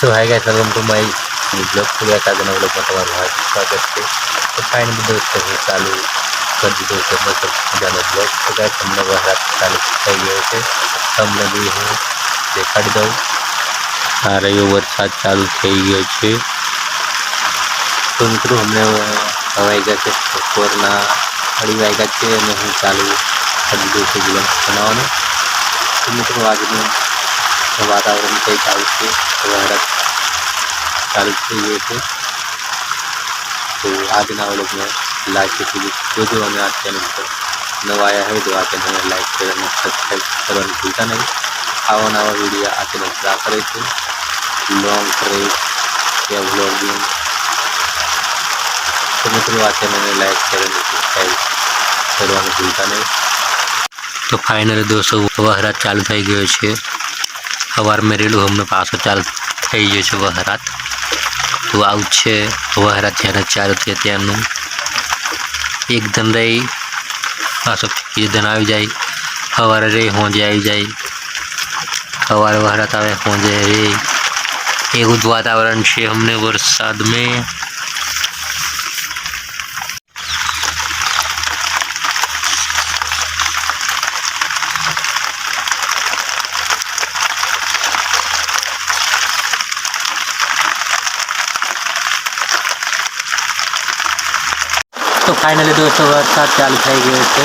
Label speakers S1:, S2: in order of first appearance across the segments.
S1: So hi guys, welcome to my blog. तो guys आज नवा ब्लॉग में તમારું હાર્દિક સ્વાગત છે। તો ફાઇનલી દોસ્તો હું ચાલુ કરી દીધો છે મસ્ત મજાનો બ્લોગ। તો ગાइस તમને વરસાદ ચાલુ થઈ ગયો છે, તમને બી હું દેખાડી દઉં। આ રહ્યો વરસાદ ચાલુ થઈ ગયો છે। તો મિત્રો અમને હવાઈ ગયા છે બપોરના 2:30 વાગ્યા છે અને હું ચાલુ કરી દીધું છે બ્લોગ બનાવવાનું। તો મિત્રો આજનું वातावरण કંઈક આવું છે, વરસાદ ચાલુ થઈ ગયો છે। તો આજના વ્લોગને લાસ્ટ સુધી જોજો અને આ ચેનલ પર નવા આવ્યા હોય તો આ ચેનલને લાઈક શેર અને સબસ્ક્રાઈબ કરવાનું ભૂલતા નહીં। આવા નવા વિડીયો આ ચેનલ પર આ કરે છે, લોંગ ટ્રેક या व्लॉगिंग। तो મિત્રો આ ચેનલને લાઈક શેર અને સબસ્ક્રાઈબ કરવાનું ભૂલતા નહીં। તો ફાઇનલી દોસ્તો વરસાદ ચાલુ થઈ ગયો છે। સવાર में રેલું અમને પાછો ચાલુ થઈ ગયો છે વરસાદ। તો આવું છે વરસાદ જ્યારે ચાલુ થાય ત્યારનું એકદમ રહી પાછો એકદમ આવી જાય, સવારે રે હોંજે આવી જાય, સવારે વરસાદ આવે હોંજે રે, એવું જ વાતાવરણ છે અમને વરસાદ में। तो फाइनली दोस्तों वरसाद चालू થઈ ગયો છે,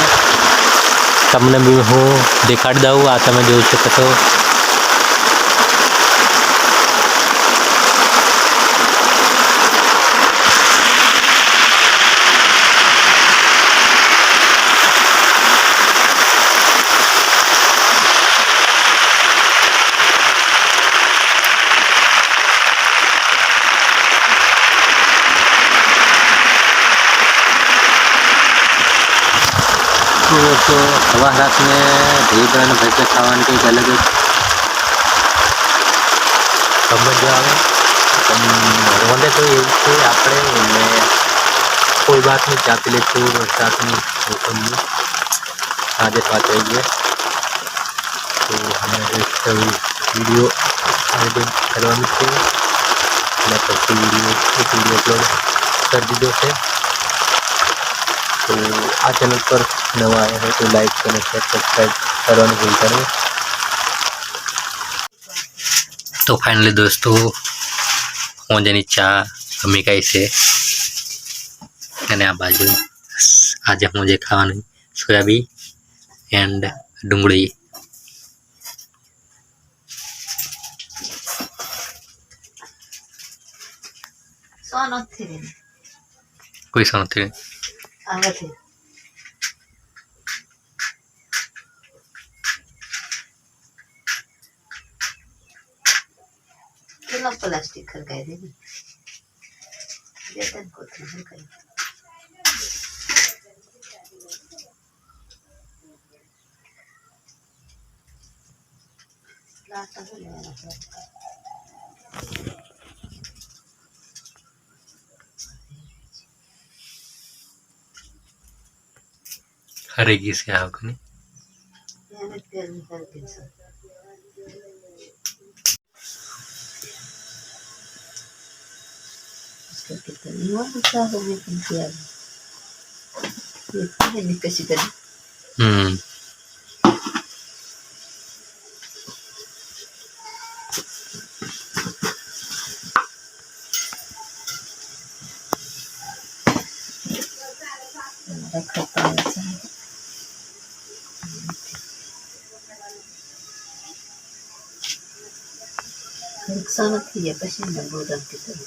S1: તમને બી હું દેખાડી દઉં। આ તમે જોઈ શકો છો। तो वरसाद में ढीबरा ने भजिया खावानी કંઈક અલગ જ મજા આવે। મને તો એવું છે આપણે કોઈ વાત નહીં ચાપી લેશું વરસાદની મોસમની। આજે 5 વાગ્યે તો અમે वीडियो एडिट કરવાનું છે અને પછી એક વિડીયો અપલોડ કરી દીધો છે। तो आ चैनल पर नवा आया है तो लाइक शेयर सब्सक्राइब करवाना भूलता नहीं। तो फाइनली दोस्तों होंजेनी चा अमी कई से आ बाजू आज मुझे खावा सोयाबीन एंड डूंगળી। कोई सौ નથી આવે છે કેટલા પ્લાસ્ટિક ખરકાઈ દે બેતન કોથળી ખરકાઈ લાટા લેવાના हरेगी से आओगे नहीं नुकसान थी है पसीने में बोतल की तरह।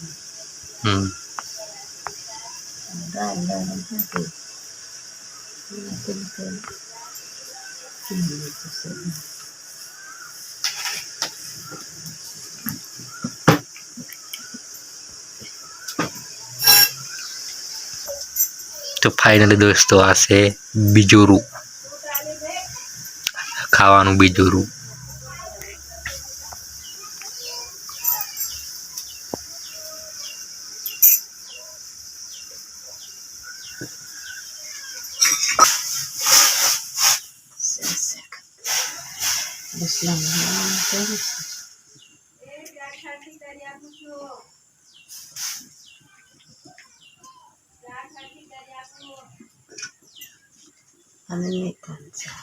S1: तो फाइनली दोस्तों आ से બીજોરું ખાવાનું બીજોરું।
S2: आणि मेथांचा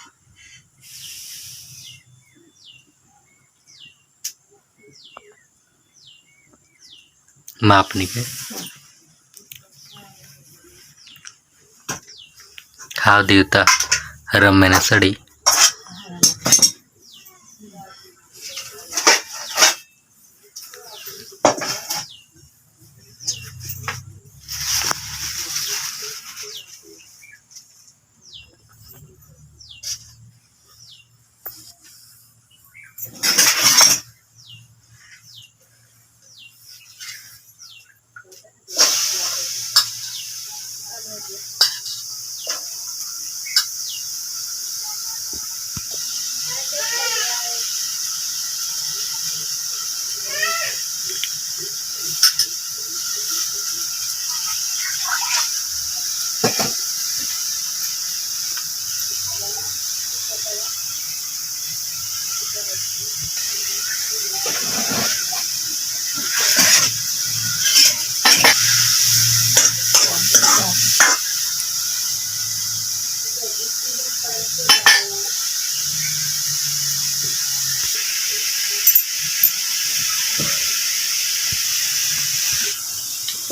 S1: मापनी पे खाव देवता रम्याने सडी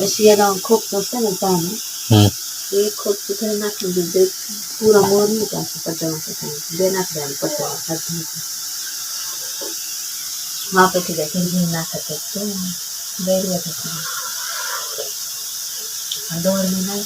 S2: अशी याला खूप नसतं ना पाहणं ये खूप तिकडे नाखून दे पूरा मोर नहीं का पट्टा दे नाख दे पट्टा वहाँ पे ठीक है फिर ना सकते तो बैठ गया था दौड़ में नहीं